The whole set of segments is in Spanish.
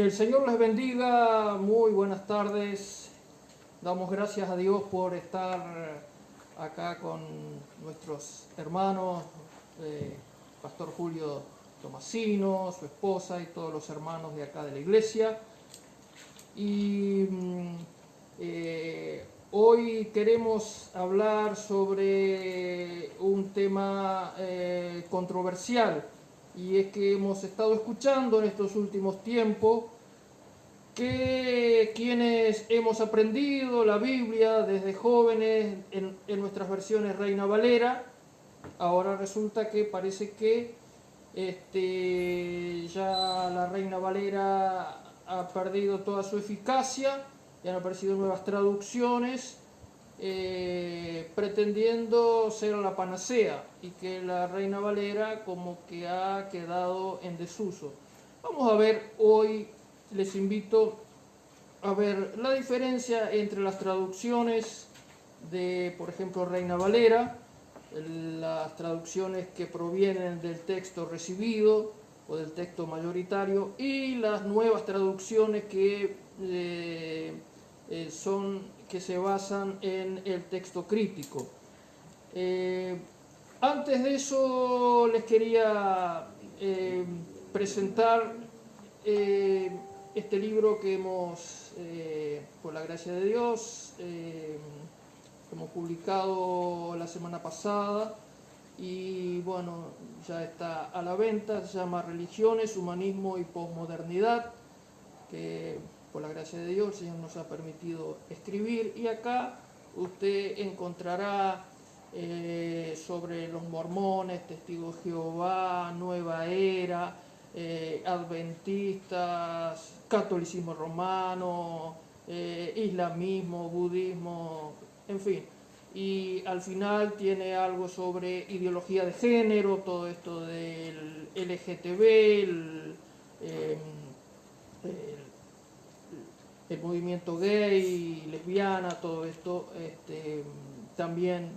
Que el Señor les bendiga, muy buenas tardes. Damos gracias a Dios por estar acá con nuestros hermanos, Pastor Julio Tomasino, su esposa y todos los hermanos de acá de la iglesia. Y hoy queremos hablar sobre un tema controversial. Y es que hemos estado escuchando en estos últimos tiempos que quienes hemos aprendido la Biblia desde jóvenes en nuestras versiones Reina Valera, ahora resulta que parece que ya la Reina Valera ha perdido toda su eficacia y han aparecido nuevas traducciones pretendiendo ser la panacea, y que la Reina Valera como que ha quedado en desuso. Vamos a ver hoy, les invito a ver la diferencia entre las traducciones de, por ejemplo, Reina Valera, las traducciones que provienen del texto recibido o del texto mayoritario, y las nuevas traducciones que se basan en el texto crítico. Antes de eso les quería presentar este libro que hemos, por la gracia de Dios, hemos publicado la semana pasada, y bueno, ya está a la venta. Se llama Religiones, Humanismo y Posmodernidad, que por la gracia de Dios el Señor nos ha permitido escribir, y acá usted encontrará sobre los mormones, testigos de Jehová, Nueva Era, adventistas, catolicismo romano, islamismo, budismo, en fin. Y al final tiene algo sobre ideología de género, todo esto del LGTB, el movimiento gay, lesbiana, todo esto también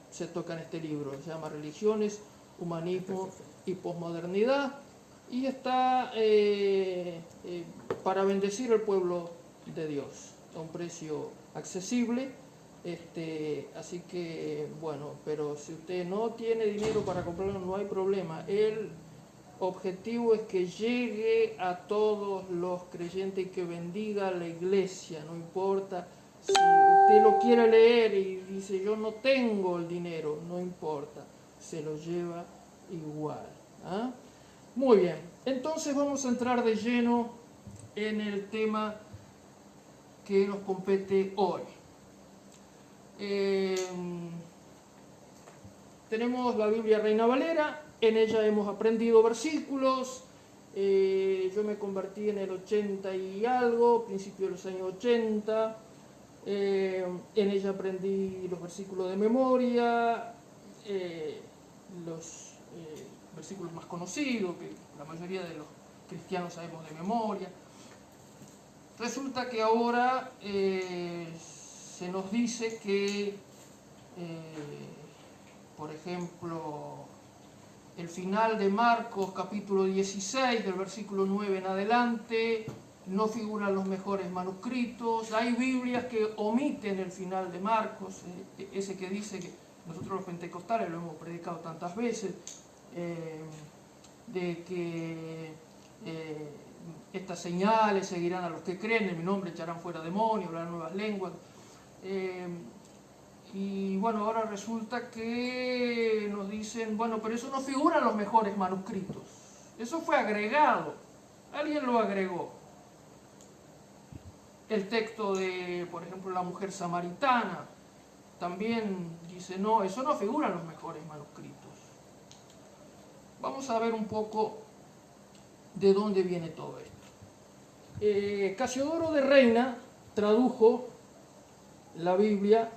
se toca en este libro. Se llama Religiones, Humanismo y Posmodernidad, y está para bendecir al pueblo de Dios a un precio accesible. Así que bueno, pero si usted no tiene dinero para comprarlo, no hay problema. El objetivo es que llegue a todos los creyentes y que bendiga a la iglesia. No importa si usted lo quiere leer y dice yo no tengo el dinero, no importa, se lo lleva igual. ¿Ah? Muy bien, entonces vamos a entrar de lleno en el tema que nos compete hoy. Tenemos la Biblia Reina Valera. En ella hemos aprendido versículos. Yo me convertí en el 80 y algo, principio de los años 80. En ella aprendí los versículos de memoria, los versículos más conocidos, que la mayoría de los cristianos sabemos de memoria. Resulta que ahora se nos dice que, por ejemplo, el final de Marcos capítulo 16, del versículo 9 en adelante, no figuran los mejores manuscritos. Hay Biblias que omiten el final de Marcos, ese que dice que nosotros los pentecostales lo hemos predicado tantas veces, de que estas señales seguirán a los que creen, en mi nombre echarán fuera demonios, hablarán nuevas lenguas. Y bueno, ahora resulta que nos dicen, bueno, pero eso no figura en los mejores manuscritos. Eso fue agregado. Alguien lo agregó. El texto de, por ejemplo, la mujer samaritana también dice, no, eso no figura en los mejores manuscritos. Vamos a ver un poco de dónde viene todo esto. Casiodoro de Reina tradujo la Biblia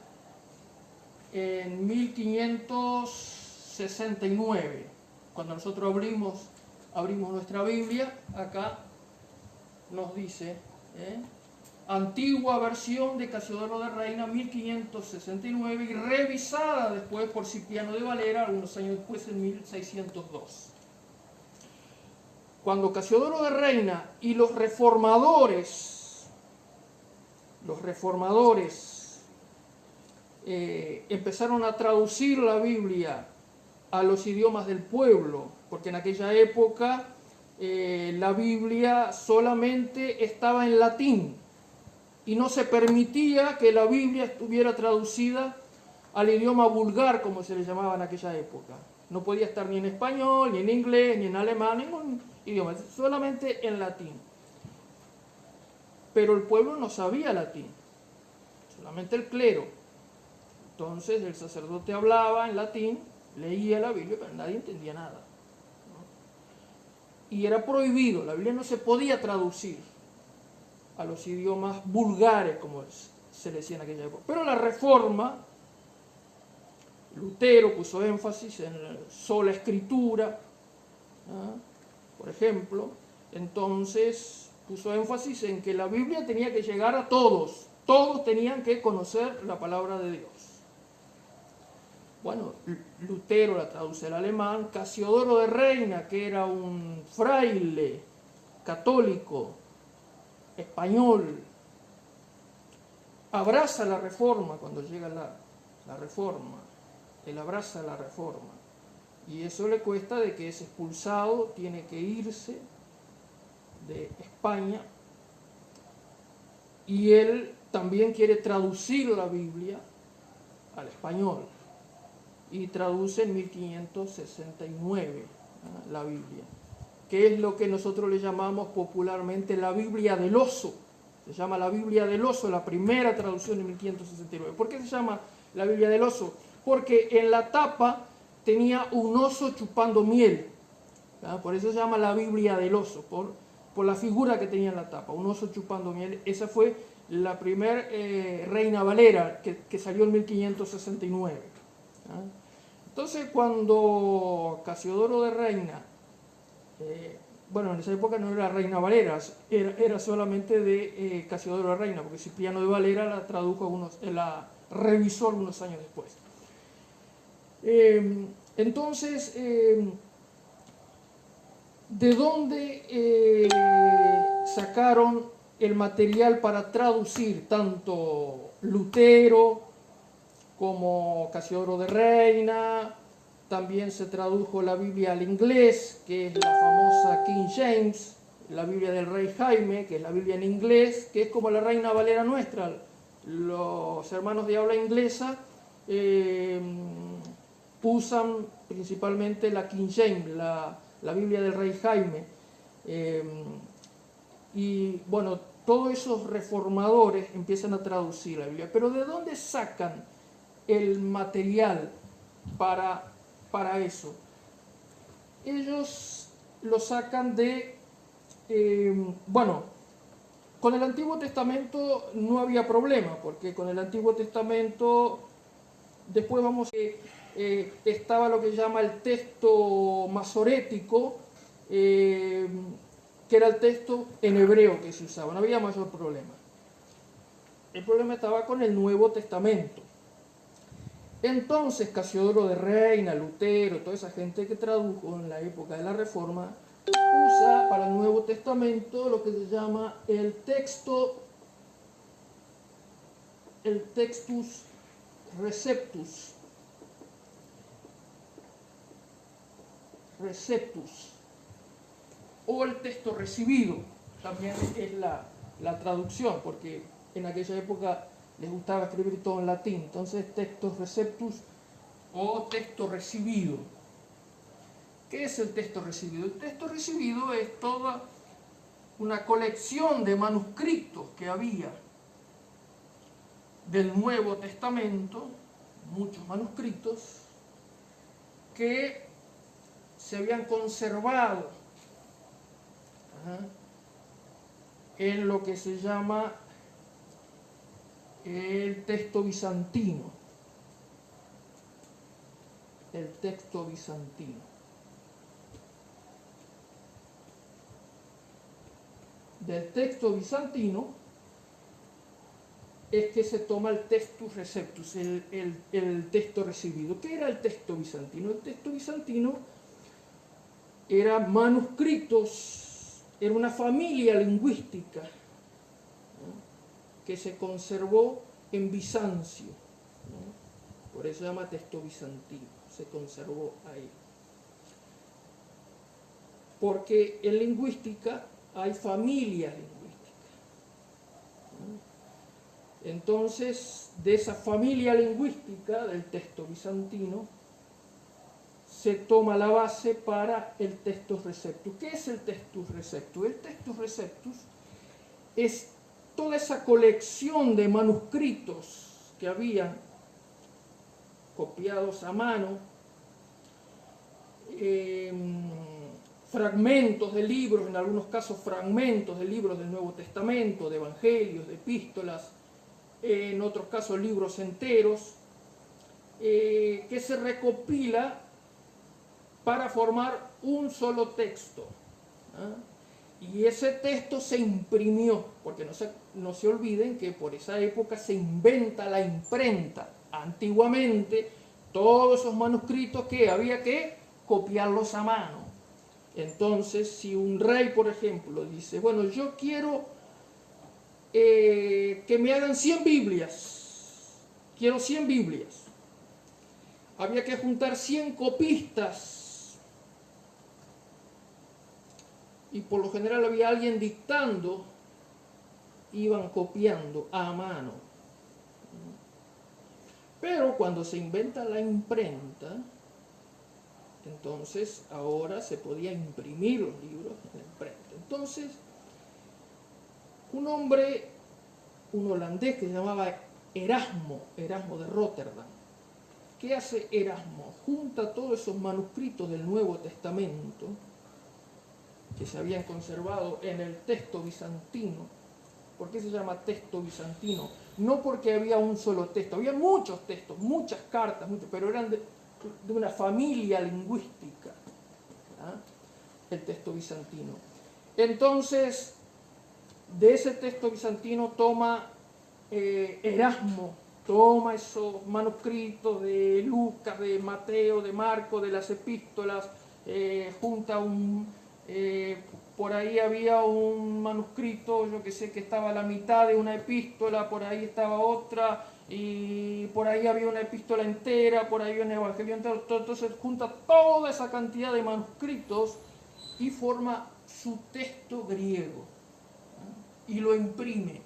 en 1569. Cuando nosotros abrimos nuestra Biblia, acá nos dice, antigua versión de Casiodoro de Reina, 1569, y revisada después por Cipriano de Valera, algunos años después, en 1602. cuando Casiodoro de Reina y los reformadores empezaron a traducir la Biblia a los idiomas del pueblo, porque en aquella época la Biblia solamente estaba en latín y no se permitía que la Biblia estuviera traducida al idioma vulgar, como se le llamaba en aquella época. No podía estar ni en español, ni en inglés, ni en alemán, ningún idioma, solamente en latín. Pero el pueblo no sabía latín, solamente el clero. Entonces el sacerdote hablaba en latín, leía la Biblia, pero nadie entendía nada, ¿no? Y era prohibido, la Biblia no se podía traducir a los idiomas vulgares, como se le decía en aquella época. Pero la Reforma, Lutero puso énfasis en la sola escritura, ¿no? Por ejemplo, entonces puso énfasis en que la Biblia tenía que llegar a todos, todos tenían que conocer la palabra de Dios. Bueno, Lutero la traduce al alemán, Casiodoro de Reina, que era un fraile católico español, abraza la Reforma cuando llega la Reforma, él abraza la Reforma, y eso le cuesta de que es expulsado, tiene que irse de España, y él también quiere traducir la Biblia al español, y traduce en 1569 la Biblia, que es lo que nosotros le llamamos popularmente la Biblia del oso. Se llama la Biblia del oso, la primera traducción de 1569. ¿Por qué se llama la Biblia del oso? Porque en la tapa tenía un oso chupando miel, ¿verdad? Por eso se llama la Biblia del oso, por la figura que tenía en la tapa, un oso chupando miel. Esa fue la primera Reina Valera que salió en 1569. ¿verdad? Entonces, cuando Casiodoro de Reina, bueno, en esa época no era Reina Valera, era solamente de Casiodoro de Reina, porque Cipriano de Valera la tradujo la revisó algunos años después. Entonces, ¿de dónde sacaron el material para traducir tanto Lutero como Casiodoro de Reina? También se tradujo la Biblia al inglés, que es la famosa King James, la Biblia del Rey Jaime, que es la Biblia en inglés, que es como la Reina Valera nuestra. Los hermanos de habla inglesa usan principalmente la King James, la Biblia del Rey Jaime. Y bueno, todos esos reformadores empiezan a traducir la Biblia. Pero ¿de dónde sacan el material para eso? Ellos lo sacan de, bueno, con el Antiguo Testamento no había problema, porque con el Antiguo Testamento, después vamos a estaba lo que se llama el texto masorético, que era el texto en hebreo que se usaba, no había mayor problema. El problema estaba con el Nuevo Testamento. Entonces Casiodoro de Reina, Lutero, toda esa gente que tradujo en la época de la Reforma, usa para el Nuevo Testamento lo que se llama el textus receptus, o el texto recibido, también es la traducción, porque en aquella época les gustaba escribir todo en latín, entonces textus receptus o texto recibido. ¿Qué es el texto recibido? El texto recibido es toda una colección de manuscritos que había del Nuevo Testamento, muchos manuscritos, que se habían conservado en lo que se llama el texto bizantino. El texto bizantino. Del texto bizantino es que se toma el textus receptus, el texto recibido. ¿Qué era el texto bizantino? El texto bizantino eran manuscritos, era una familia lingüística, ¿no?, que se conservó en Bizancio, ¿no? Por eso se llama texto bizantino, se conservó ahí. Porque en lingüística hay familias lingüísticas, ¿no? Entonces, de esa familia lingüística del texto bizantino se toma la base para el Textus Receptus. ¿Qué es el Textus Receptus? El Textus Receptus es toda esa colección de manuscritos que habían copiados a mano, fragmentos de libros, en algunos casos fragmentos de libros del Nuevo Testamento, de evangelios, de epístolas, en otros casos libros enteros, que se recopila para formar un solo texto, ¿eh? Y ese texto se imprimió, porque no se olviden que por esa época se inventa la imprenta. Antiguamente, todos esos manuscritos que había que copiarlos a mano. Entonces, si un rey, por ejemplo, dice, bueno, yo quiero que me hagan 100 Biblias, quiero 100 Biblias, había que juntar 100 copistas, y por lo general había alguien dictando, iban copiando a mano. Pero cuando se inventa la imprenta, entonces ahora se podía imprimir los libros en la imprenta. Entonces, un hombre, un holandés que se llamaba Erasmo de Rotterdam. ¿Qué hace Erasmo? Junta todos esos manuscritos del Nuevo Testamento que se habían conservado en el texto bizantino. ¿Por qué se llama texto bizantino? No porque había un solo texto, había muchos textos, muchas cartas, pero eran de una familia lingüística, ¿eh? El texto bizantino. Entonces, de ese texto bizantino toma Erasmo, toma esos manuscritos de Lucas, de Mateo, de Marcos, de las epístolas, junta por ahí había un manuscrito, yo que sé, que estaba a la mitad de una epístola, por ahí estaba otra, y por ahí había una epístola entera, por ahí había un evangelio entero. Entonces junta toda esa cantidad de manuscritos y forma su texto griego, ¿no? Y lo imprime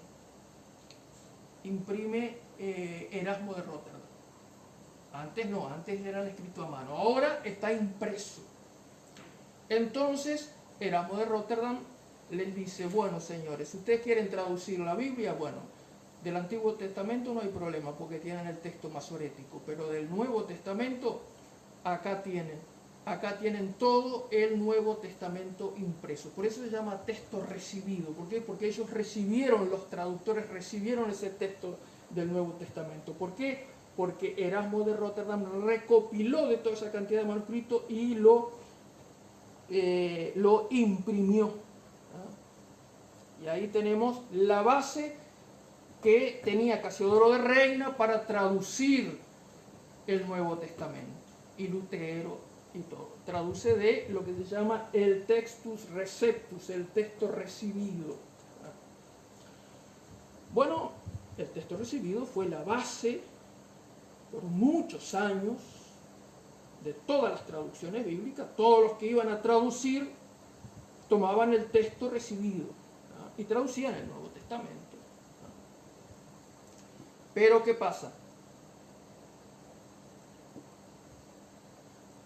Erasmo de Rotterdam. Antes no, antes era escrito a mano, ahora está impreso. Entonces Erasmo de Rotterdam les dice, bueno, señores, si ustedes quieren traducir la Biblia, bueno, del Antiguo Testamento no hay problema porque tienen el texto masorético, pero del Nuevo Testamento acá tienen todo el Nuevo Testamento impreso. Por eso se llama texto recibido. ¿Por qué? Porque ellos recibieron, los traductores recibieron ese texto del Nuevo Testamento. ¿Por qué? Porque Erasmo de Rotterdam recopiló de toda esa cantidad de manuscritos y lo imprimió, ¿no? Y ahí tenemos la base que tenía Casiodoro de Reina para traducir el Nuevo Testamento, y Lutero y todo. Traduce de lo que se llama el Textus Receptus, el texto recibido. Bueno, el texto recibido fue la base por muchos años de todas las traducciones bíblicas. Todos los que iban a traducir tomaban el texto recibido, ¿no? Y traducían el Nuevo Testamento, ¿no? Pero ¿qué pasa?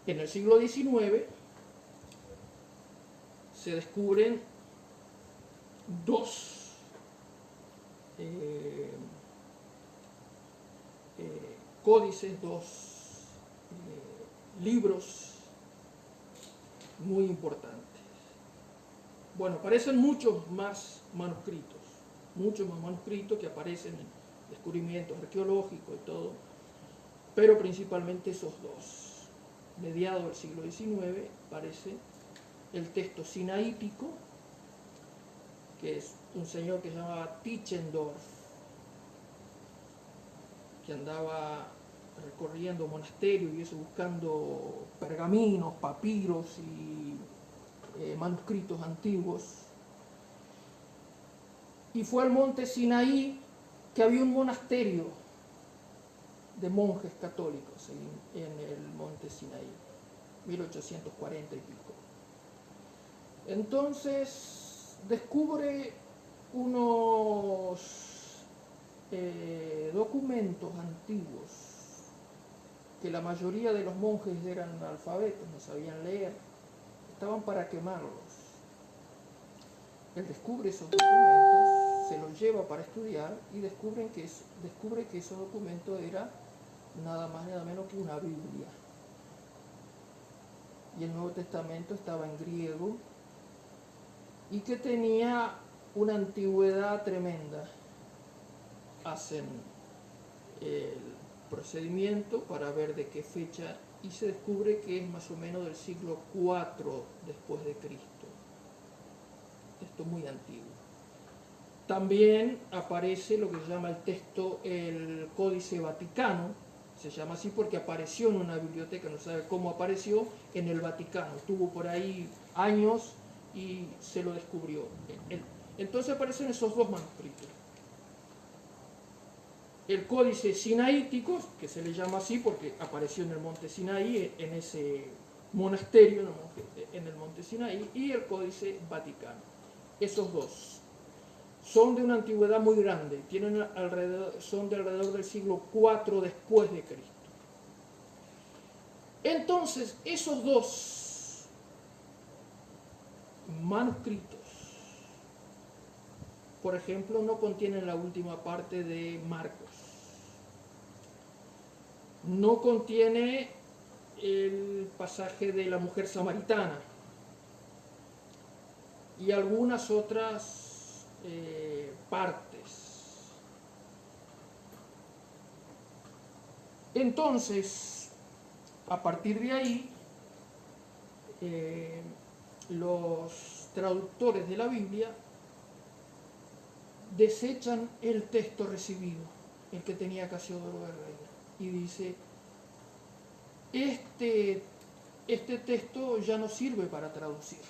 En el siglo XIX se descubren dos códices, dos libros muy importantes. Bueno, aparecen muchos más manuscritos que aparecen en descubrimientos arqueológicos y todo, pero principalmente esos dos. Mediados del siglo XIX aparece el texto sinaítico, que es un señor que se llamaba Tischendorf, que andaba recorriendo monasterios y eso, buscando pergaminos, papiros y manuscritos antiguos. Y fue al monte Sinaí, que había un monasterio de monjes católicos en el monte Sinaí, 1840 y pico. Entonces descubre unos documentos antiguos, que la mayoría de los monjes eran analfabetos, no sabían leer, estaban para quemarlos. Él descubre esos documentos, se los lleva para estudiar y descubre que esos documentos era nada más nada menos que una Biblia. Y el Nuevo Testamento estaba en griego y que tenía una antigüedad tremenda. Hacen el procedimiento para ver de qué fecha y se descubre que es más o menos del siglo IV después de Cristo. Esto es muy antiguo. También aparece lo que se llama el Códice Vaticano, se llama así porque apareció en una biblioteca, no sabe cómo apareció, en el Vaticano. Estuvo por ahí años y se lo descubrió. Entonces aparecen esos dos manuscritos. El Códice Sinaítico, que se le llama así porque apareció en el monte Sinaí, en ese monasterio en el monte Sinaí, y el Códice Vaticano. Esos dos son de una antigüedad muy grande, son de alrededor del siglo IV después de Cristo. Entonces, esos dos manuscritos, por ejemplo, no contienen la última parte de Marcos, no contiene el pasaje de la mujer samaritana y algunas otras partes. Entonces, a partir de ahí, los traductores de la Biblia desechan el texto recibido, el que tenía Casiodoro de Reina, y dice, este texto ya no sirve para traducir.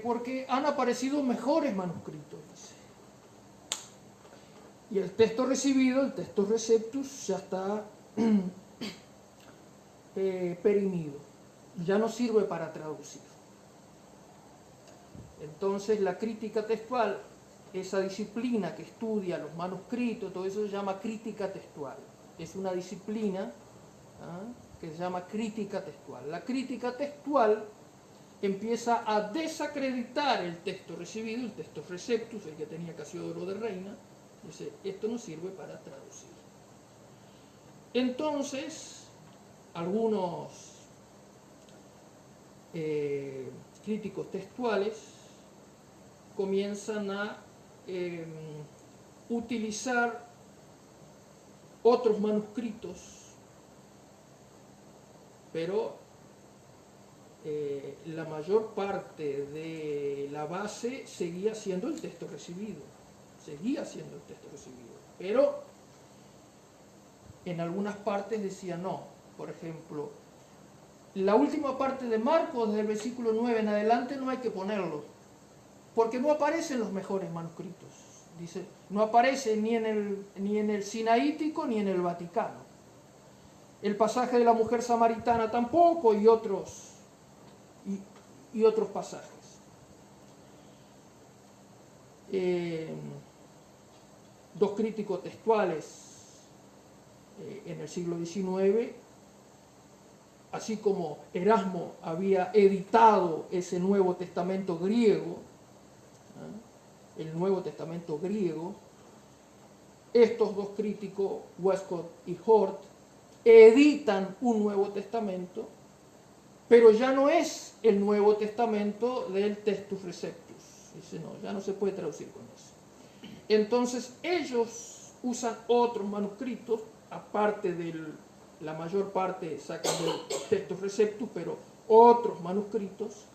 Porque han aparecido mejores manuscritos, dice. Y el texto recibido, el texto receptus, ya está perimido, ya no sirve para traducir. Entonces la crítica textual, esa disciplina que estudia los manuscritos, todo eso se llama crítica textual. Es una disciplina que se llama crítica textual. La crítica textual empieza a desacreditar el texto recibido, el texto receptus, el que tenía Casiodoro de Reina. Dice, esto no sirve para traducir. Entonces, algunos críticos textuales comienzan a utilizar otros manuscritos, pero la mayor parte de la base seguía siendo el texto recibido, pero en algunas partes decía no. Por ejemplo, la última parte de Marcos, desde el versículo 9 en adelante, no hay que ponerlo, porque no aparecen los mejores manuscritos. Dice, no aparece ni en el Sinaítico ni en el Vaticano. El pasaje de la mujer samaritana tampoco, y otros pasajes. Dos críticos textuales en el siglo XIX, así como Erasmo había editado ese Nuevo Testamento griego, el Nuevo Testamento griego, estos dos críticos, Westcott y Hort, editan un Nuevo Testamento, pero ya no es el Nuevo Testamento del Textus Receptus. Dice, no, ya no se puede traducir con eso. Entonces ellos usan otros manuscritos, aparte de la mayor parte sacan del Textus Receptus, pero otros manuscritos,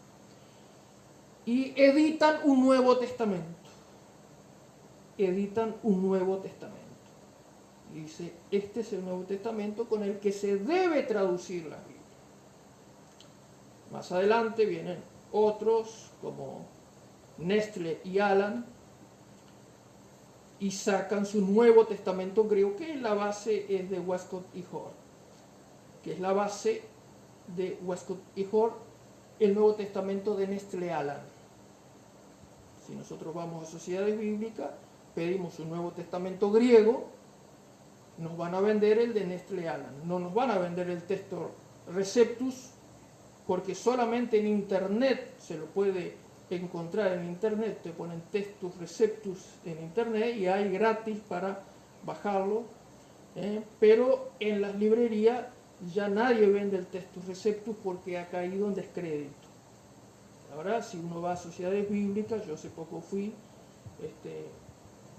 y editan un Nuevo Testamento. Editan un Nuevo Testamento. Y dice, este es el Nuevo Testamento con el que se debe traducir la Biblia. Más adelante vienen otros como Nestle y Alan y sacan su Nuevo Testamento griego, que la base es de Westcott y Hort, que es la base de Westcott y Hort, el Nuevo Testamento de Nestle Aland. Si nosotros vamos a sociedades bíblicas, pedimos un Nuevo Testamento griego, nos van a vender el de Nestle Aland, no nos van a vender el texto Receptus, porque solamente en internet se lo puede encontrar. En internet te ponen Textus Receptus en internet y hay gratis para bajarlo, pero en las librerías ya nadie vende el Textus Receptus porque ha caído en descrédito. Ahora, si uno va a sociedades bíblicas, yo hace poco fui,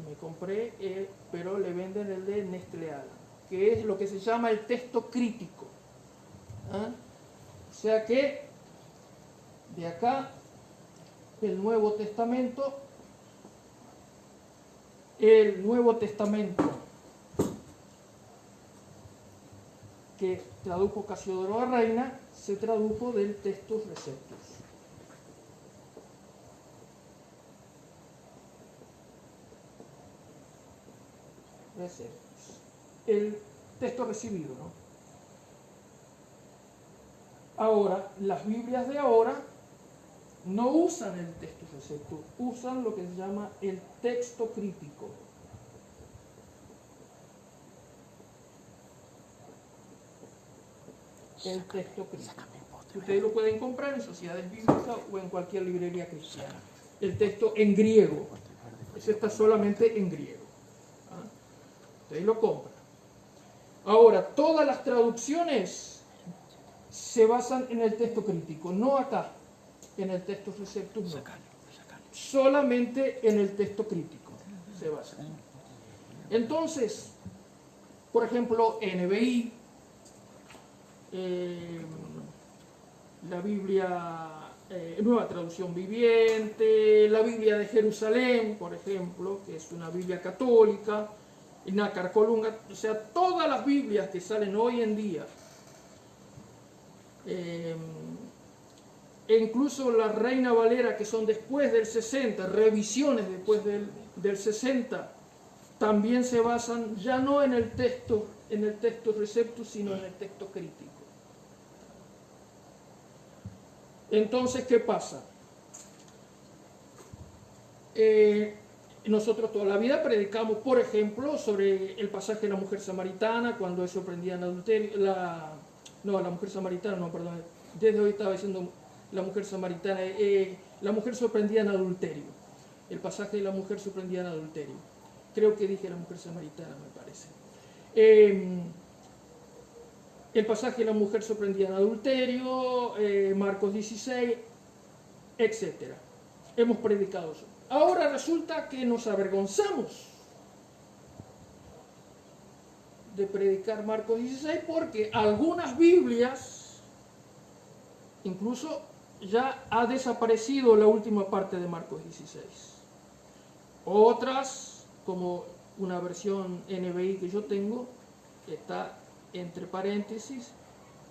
me compré, pero le venden el de Nestle Aland, que es lo que se llama el texto crítico. O sea que de acá el Nuevo Testamento que tradujo Casiodoro a Reina se tradujo del Textus Receptus. El texto recibido, ¿no? Ahora, las Biblias de ahora no usan el Textus Receptus, usan lo que se llama el texto crítico. El texto crítico. Ustedes lo pueden comprar en sociedades bíblicas o en cualquier librería cristiana. El texto en griego. Ese está solamente en griego. Ustedes lo compran. Ahora, todas las traducciones se basan en el texto crítico, no acá, en el texto Receptus, no. Solamente en el texto crítico se basan. Entonces, por ejemplo, NBI, la Biblia, Nueva Traducción Viviente, la Biblia de Jerusalén, por ejemplo, que es una Biblia católica, y Nácar Colunga, o sea, todas las Biblias que salen hoy en día, e incluso la Reina Valera, que son después del 60, revisiones después del 60, también se basan ya no en el texto Receptus, sino en el texto crítico. Entonces, ¿qué pasa? Nosotros toda la vida predicamos, por ejemplo, sobre el pasaje de la mujer samaritana, cuando es sorprendida en adulterio, la mujer samaritana, no, perdón, desde hoy estaba diciendo la mujer samaritana, la mujer sorprendida en adulterio, el pasaje de la mujer sorprendida en adulterio, creo que dije la mujer samaritana, me parece. El pasaje de la mujer sorprendida en adulterio, Marcos 16, etc. Hemos predicado eso. Ahora resulta que nos avergonzamos de predicar Marcos 16 porque algunas Biblias, incluso ya ha desaparecido la última parte de Marcos 16. Otras, como una versión NBI que yo tengo, está entre paréntesis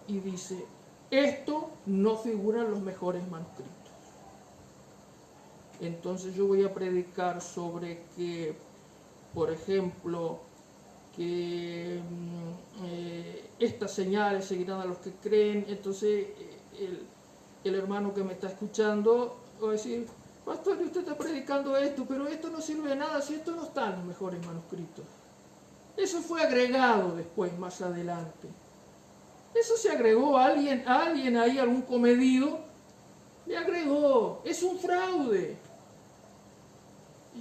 y dice: esto no figura en los mejores manuscritos. Entonces yo voy a predicar sobre que, por ejemplo, que estas señales seguirán a los que creen. Entonces el hermano que me está escuchando va a decir: pastor, usted está predicando esto, pero esto no sirve de nada si esto no está en los mejores manuscritos. Eso fue agregado después, más adelante. Eso se agregó a alguien ahí, algún comedido, le agregó. Es un fraude.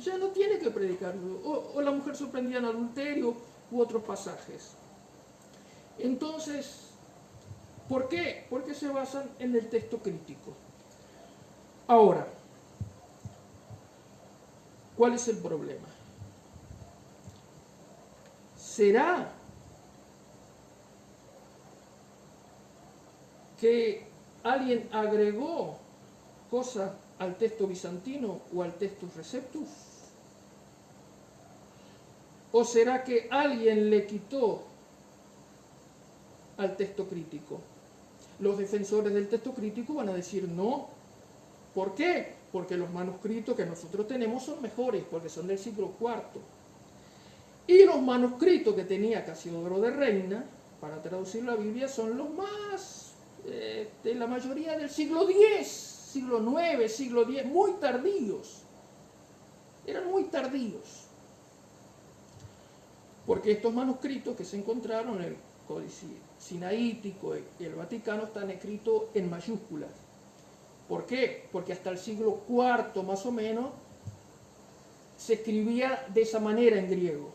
Ya no tiene que predicarlo. O la mujer sorprendida en adulterio u otros pasajes. Entonces, ¿por qué? Porque se basan en el texto crítico. Ahora, ¿cuál es el problema? ¿Será que alguien agregó cosas al texto bizantino o al Textus Receptus? ¿O será que alguien le quitó al texto crítico? los defensores del texto crítico van a decir no. ¿Por qué? Porque los manuscritos que nosotros tenemos son mejores, porque son del siglo IV. Y los manuscritos que tenía Casiodoro de Reina para traducir la Biblia son los más, la mayoría del siglo X, siglo IX, siglo X, muy tardíos. Eran muy tardíos. Porque estos manuscritos que se encontraron en el Códice Sinaítico y el Vaticano están escritos en mayúsculas. ¿Por qué? Porque hasta el siglo IV más o menos se escribía de esa manera en griego.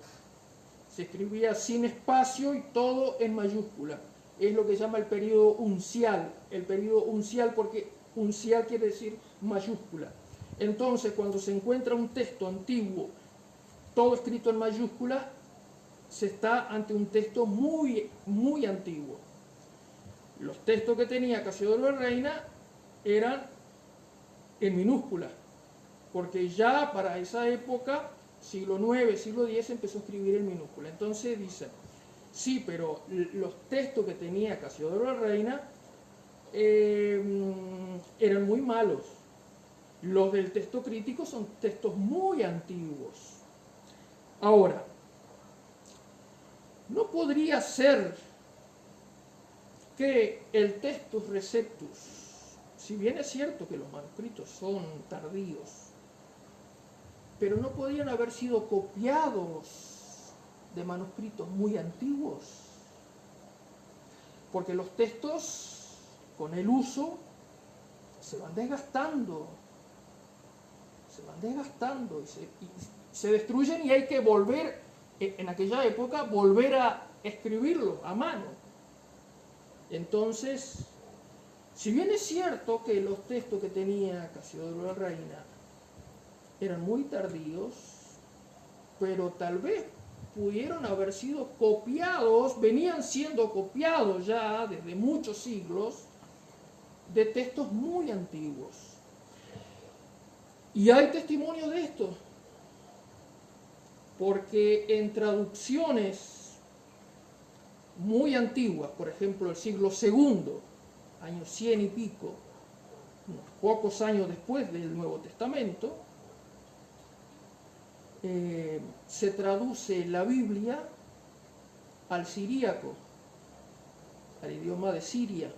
Se escribía sin espacio y todo en mayúscula. Es lo que se llama el periodo uncial. El periodo uncial porque uncial quiere decir mayúscula. Entonces, cuando se encuentra un texto antiguo, todo escrito en mayúscula, se está ante un texto muy, muy antiguo. Los textos que tenía Casiodoro de Reina eran en minúscula, porque ya para esa época, siglo IX, siglo X, empezó a escribir en minúscula. Entonces dice, sí, pero los textos que tenía Casiodoro de Reina eran muy malos. Los del texto crítico son textos muy antiguos. Ahora, ¿no podría ser que el Textus Receptus, si bien es cierto que los manuscritos son tardíos, pero no podrían haber sido copiados de manuscritos muy antiguos? Porque los textos, con el uso, se van desgastando y se destruyen, y hay que volver, en aquella época, volver a escribirlo a mano. Entonces, si bien es cierto que los textos que tenía Casiodoro de Reina eran muy tardíos, pero tal vez pudieron haber sido copiados, venían siendo copiados ya desde muchos siglos, de textos muy antiguos. Y hay testimonio de esto, porque en traducciones muy antiguas, por ejemplo el siglo II, años 100 y pico, unos pocos años después del Nuevo Testamento, se traduce la Biblia al siríaco, al idioma de Siria.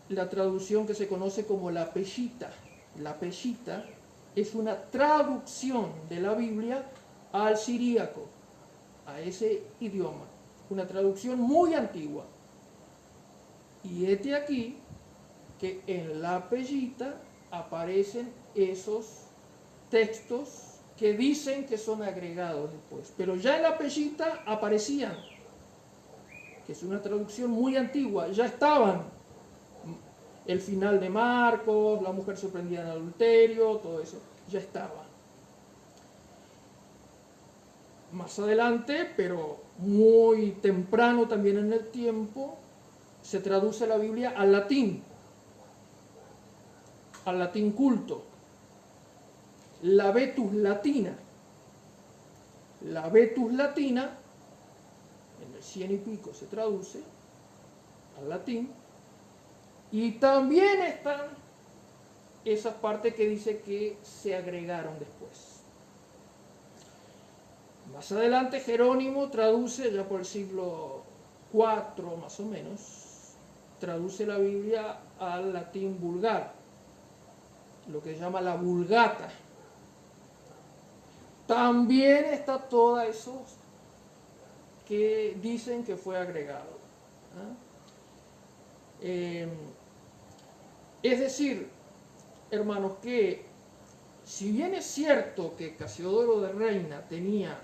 La traducción que se conoce como la Peshita. La Peshita es una traducción de la Biblia al siríaco, a ese idioma. Una traducción muy antigua. Y este aquí, que en la Peshita aparecen esos textos que dicen que son agregados después. Pero ya en la Peshita aparecían, que es una traducción muy antigua, ya estaban. El final de Marcos, la mujer sorprendida en adulterio, todo eso, ya estaba. Más adelante, pero muy temprano también en el tiempo, se traduce la Biblia al latín culto, la Vetus Latina. La Vetus Latina, en el 100 y pico se traduce al latín, y también están esas partes que dice que se agregaron después. Más adelante Jerónimo traduce, ya por el siglo IV más o menos, traduce la Biblia al latín vulgar, lo que se llama la Vulgata. También está todo eso que dicen que fue agregado. Es decir, hermanos, que si bien es cierto que Casiodoro de Reina tenía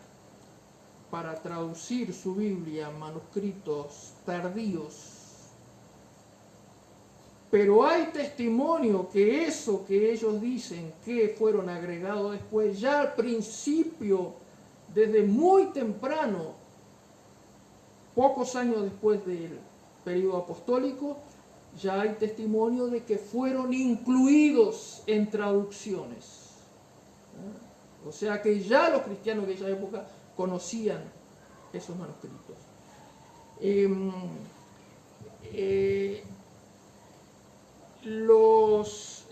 para traducir su Biblia manuscritos tardíos, pero hay testimonio que eso que ellos dicen que fueron agregados después, ya al principio, desde muy temprano, pocos años después del periodo apostólico, ya hay testimonio de que fueron incluidos en traducciones. O sea que ya los cristianos de esa época conocían esos manuscritos. los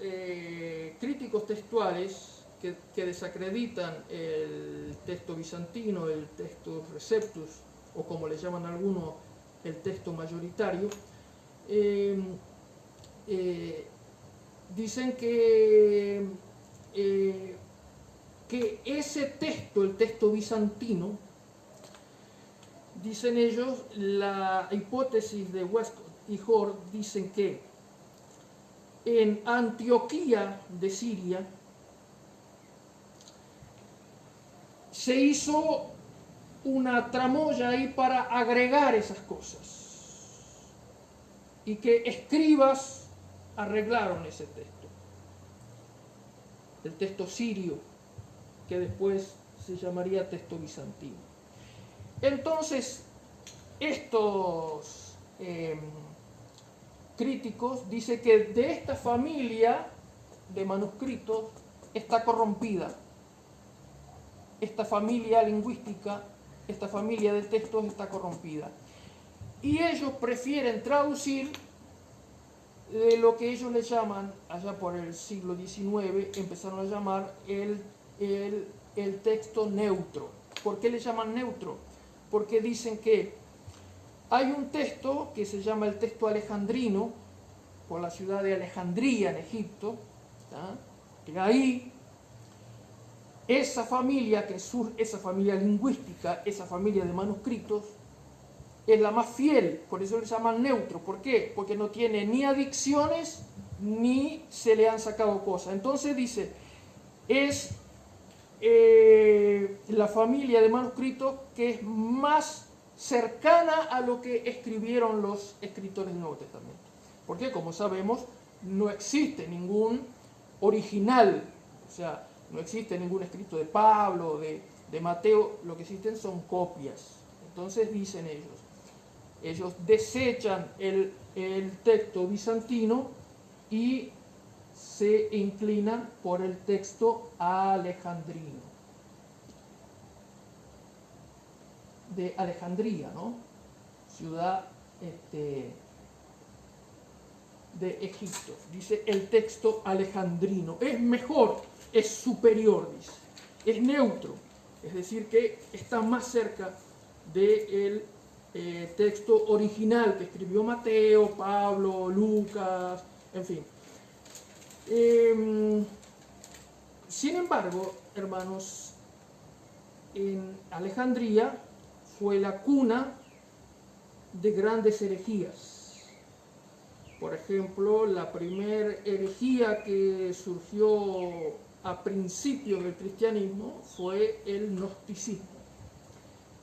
críticos textuales que desacreditan el texto bizantino, el texto receptus, o como le llaman algunos, el texto mayoritario, dicen que ese texto, el texto bizantino, dicen ellos, la hipótesis de Westcott y Hort dicen que en Antioquía de Siria se hizo una tramoya ahí para agregar esas cosas y que escribas arreglaron ese texto, el texto sirio, que después se llamaría texto bizantino. Entonces, estos críticos dicen que de esta familia de manuscritos está corrompida, esta familia lingüística, esta familia de textos está corrompida. Y ellos prefieren traducir de lo que ellos le llaman, allá por el siglo XIX, empezaron a llamar el texto neutro. ¿Por qué le llaman neutro? Porque dicen que hay un texto que se llama el texto alejandrino, por la ciudad de Alejandría en Egipto, que ahí esa familia esa familia lingüística, esa familia de manuscritos, es la más fiel, por eso le llaman neutro. ¿Por qué? Porque no tiene ni adicciones ni se le han sacado cosas. Entonces dice, es la familia de manuscritos que es más cercana a lo que escribieron los escritores del Nuevo Testamento. Porque, como sabemos, no existe ningún original, o sea, no existe ningún escrito de Pablo, de Mateo, lo que existen son copias. Entonces dicen ellos desechan el texto bizantino y se inclinan por el texto alejandrino. De Alejandría, ¿no? Ciudad de Egipto. Dice el texto alejandrino. Es mejor, es superior, dice. Es neutro, es decir, que está más cerca del texto original que escribió Mateo, Pablo, Lucas, en fin. Sin embargo, hermanos, en Alejandría fue la cuna de grandes herejías. Por ejemplo, la primera herejía que surgió a principios del cristianismo fue el gnosticismo.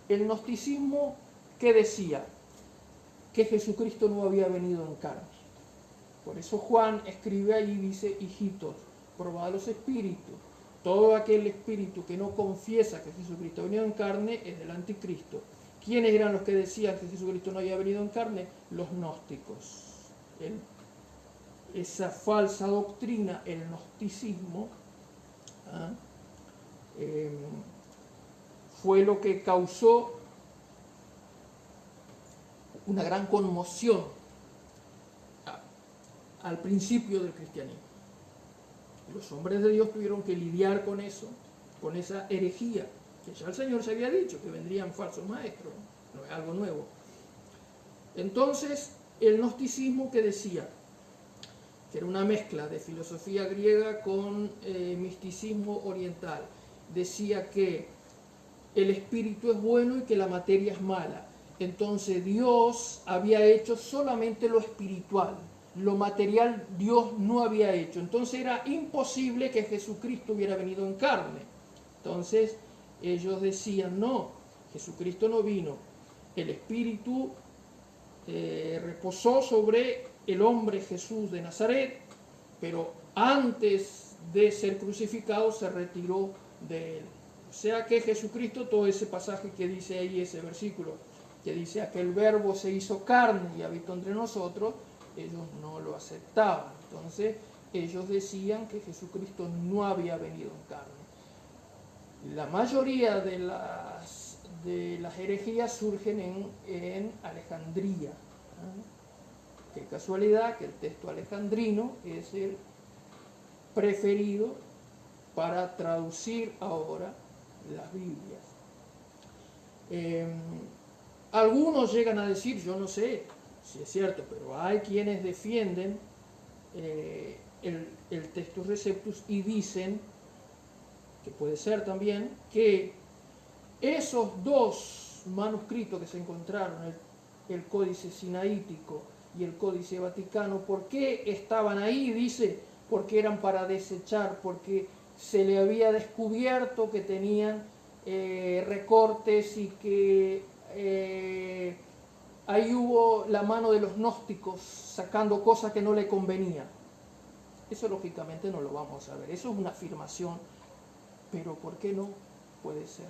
El gnosticismo que decía que Jesucristo no había venido en carne. Por eso Juan escribe ahí y dice, hijitos, probad los espíritus. Todo aquel espíritu que no confiesa que Jesucristo ha venido en carne es del anticristo. ¿Quiénes eran los que decían que Jesucristo no había venido en carne? Los gnósticos. Esa falsa doctrina, el gnosticismo, fue lo que causó una gran conmoción al principio del cristianismo. Los hombres de Dios tuvieron que lidiar con eso, con esa herejía, que ya el Señor se había dicho que vendrían falsos maestros, no es algo nuevo. Entonces, el gnosticismo que decía que era una mezcla de filosofía griega con misticismo oriental, decía que el espíritu es bueno y que la materia es mala. Entonces Dios había hecho solamente lo espiritual, lo material Dios no había hecho. Entonces era imposible que Jesucristo hubiera venido en carne. Entonces ellos decían, no, Jesucristo no vino. El espíritu reposó sobre el hombre Jesús de Nazaret, pero antes de ser crucificado se retiró de él. O sea que Jesucristo, todo ese pasaje que dice ahí, ese versículo, que dice aquel verbo se hizo carne y habitó entre nosotros, ellos no lo aceptaban. Entonces ellos decían que Jesucristo no había venido en carne. La mayoría de las herejías surgen en Alejandría. Qué casualidad que el texto alejandrino es el preferido para traducir ahora las Biblias. Algunos llegan a decir, yo no sé si es cierto, pero hay quienes defienden el Textus Receptus y dicen, que puede ser también, que esos dos manuscritos que se encontraron, el Códice Sinaítico y el Códice Vaticano, ¿por qué estaban ahí? Dice, porque eran para desechar, porque se le había descubierto que tenían recortes y que ahí hubo la mano de los gnósticos sacando cosas que no le convenían. Eso lógicamente no lo vamos a ver, eso es una afirmación, pero ¿por qué no? Puede ser.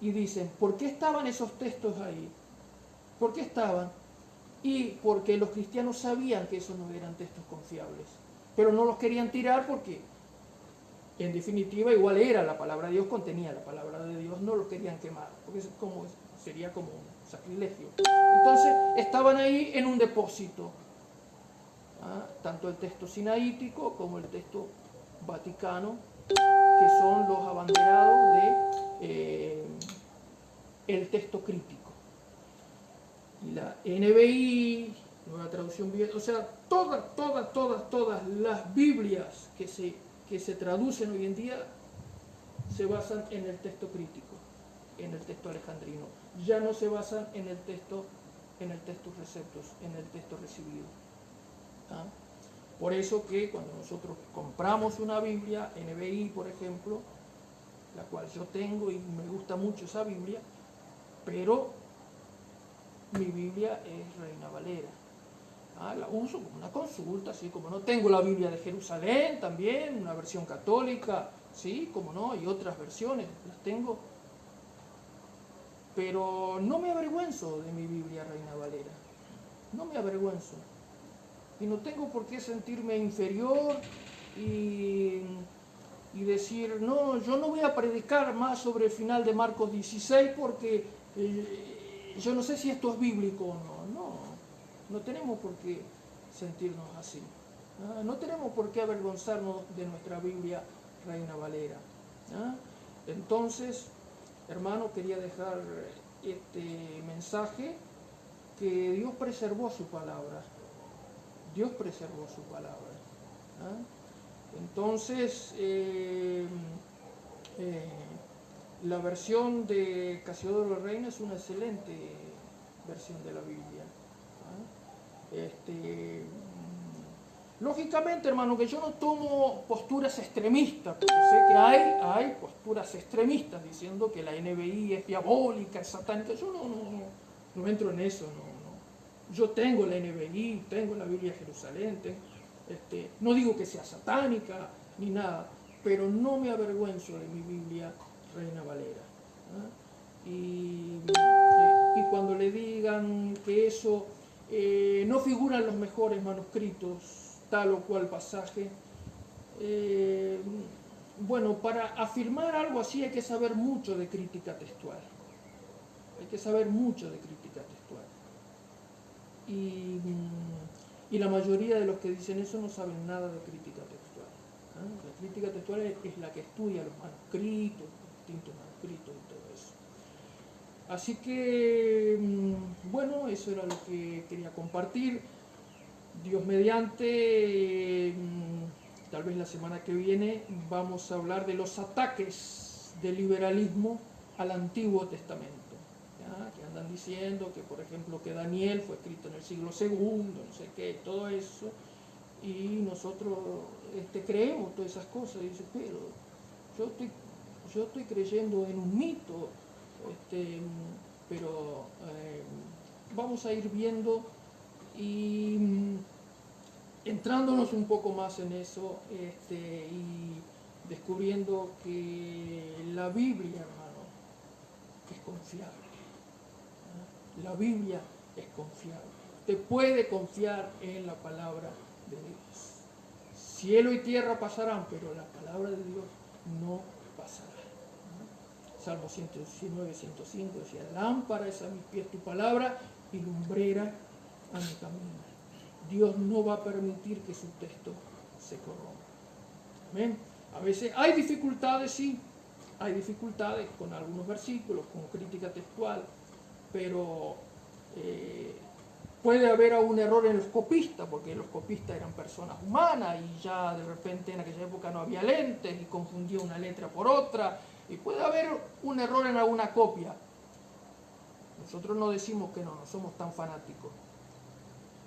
Y dicen, ¿por qué estaban esos textos ahí? ¿Por qué estaban? Y porque los cristianos sabían que esos no eran textos confiables, pero no los querían tirar porque, en definitiva, igual era la palabra de Dios, contenía la palabra de Dios, no los querían quemar, porque sería como un sacrilegio. Entonces, estaban ahí en un depósito, tanto el texto sinaítico como el texto vaticano, que son los abanderados de el texto crítico. Y la NBI, Nueva Traducción Viviente, o sea, todas las Biblias que se traducen hoy en día se basan en el texto crítico, en el texto alejandrino. Ya no se basan en el texto Receptus, en el texto recibido. Por eso que cuando nosotros compramos una Biblia, NBI por ejemplo, la cual yo tengo y me gusta mucho esa Biblia, pero mi Biblia es Reina Valera. La uso como una consulta, así como no. Tengo la Biblia de Jerusalén también, una versión católica, sí, como no, y otras versiones, las tengo. Pero no me avergüenzo de mi Biblia Reina Valera, no me avergüenzo. Y no tengo por qué sentirme inferior y decir, no, yo no voy a predicar más sobre el final de Marcos 16 porque yo no sé si esto es bíblico o no. No tenemos por qué sentirnos así. No tenemos por qué avergonzarnos de nuestra Biblia Reina Valera. Entonces, hermano, quería dejar este mensaje, que Dios preservó su palabra. Dios preservó su palabra. Entonces, la versión de Casiodoro Reina es una excelente versión de la Biblia. Lógicamente, hermano, que yo no tomo posturas extremistas, porque sé que hay posturas extremistas diciendo que la NBI es diabólica, es satánica. Yo no entro en eso, no. Yo tengo la NBI, tengo la Biblia de Jerusalén, no digo que sea satánica ni nada, pero no me avergüenzo de mi Biblia Reina Valera. Y cuando le digan que eso no figura en los mejores manuscritos, tal o cual pasaje, bueno, para afirmar algo así hay que saber mucho de crítica textual. Hay que saber mucho de crítica textual. Y la mayoría de los que dicen eso no saben nada de crítica textual. La crítica textual es la que estudia los manuscritos, los distintos manuscritos y todo eso. Así que, bueno, eso era lo que quería compartir. Dios mediante, tal vez la semana que viene vamos a hablar de los ataques del liberalismo al Antiguo Testamento. Que andan diciendo que, por ejemplo, que Daniel fue escrito en el siglo II, no sé qué, todo eso, y nosotros creemos todas esas cosas. Y dice, pero yo estoy creyendo en un mito, pero vamos a ir viendo y entrándonos un poco más en eso y descubriendo que la Biblia, hermano, es confiable. La Biblia es confiable. Usted puede confiar en la palabra de Dios. Cielo y tierra pasarán, pero la palabra de Dios no pasará. Salmo 119, 105 decía, lámpara es a mis pies tu palabra y lumbrera a mi camino. Dios no va a permitir que su texto se corrompa. Amén. A veces hay dificultades, sí, hay dificultades con algunos versículos, con crítica textual, pero puede haber un error en los copistas, porque los copistas eran personas humanas y ya de repente en aquella época no había lentes y confundía una letra por otra, y puede haber un error en alguna copia. Nosotros no decimos que no somos tan fanáticos,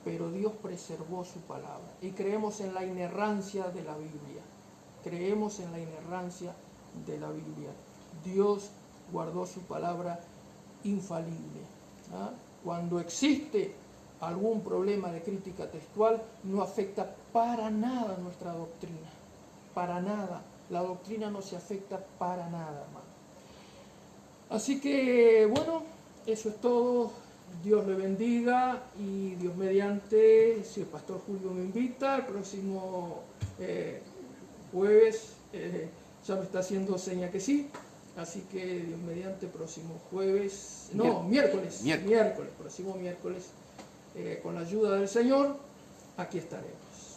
pero Dios preservó su palabra y creemos en la inerrancia de la Biblia. Creemos en la inerrancia de la Biblia. Dios guardó su palabra infalible. Cuando existe algún problema de crítica textual, no afecta para nada nuestra doctrina. Para nada. La doctrina no se afecta para nada, hermano. Así que, bueno, eso es todo. Dios le bendiga y Dios mediante, si el pastor Julio me invita, el próximo jueves, ya me está haciendo seña que sí, así que Dios mediante, próximo jueves, no, miércoles, próximo miércoles, con la ayuda del Señor, aquí estaremos.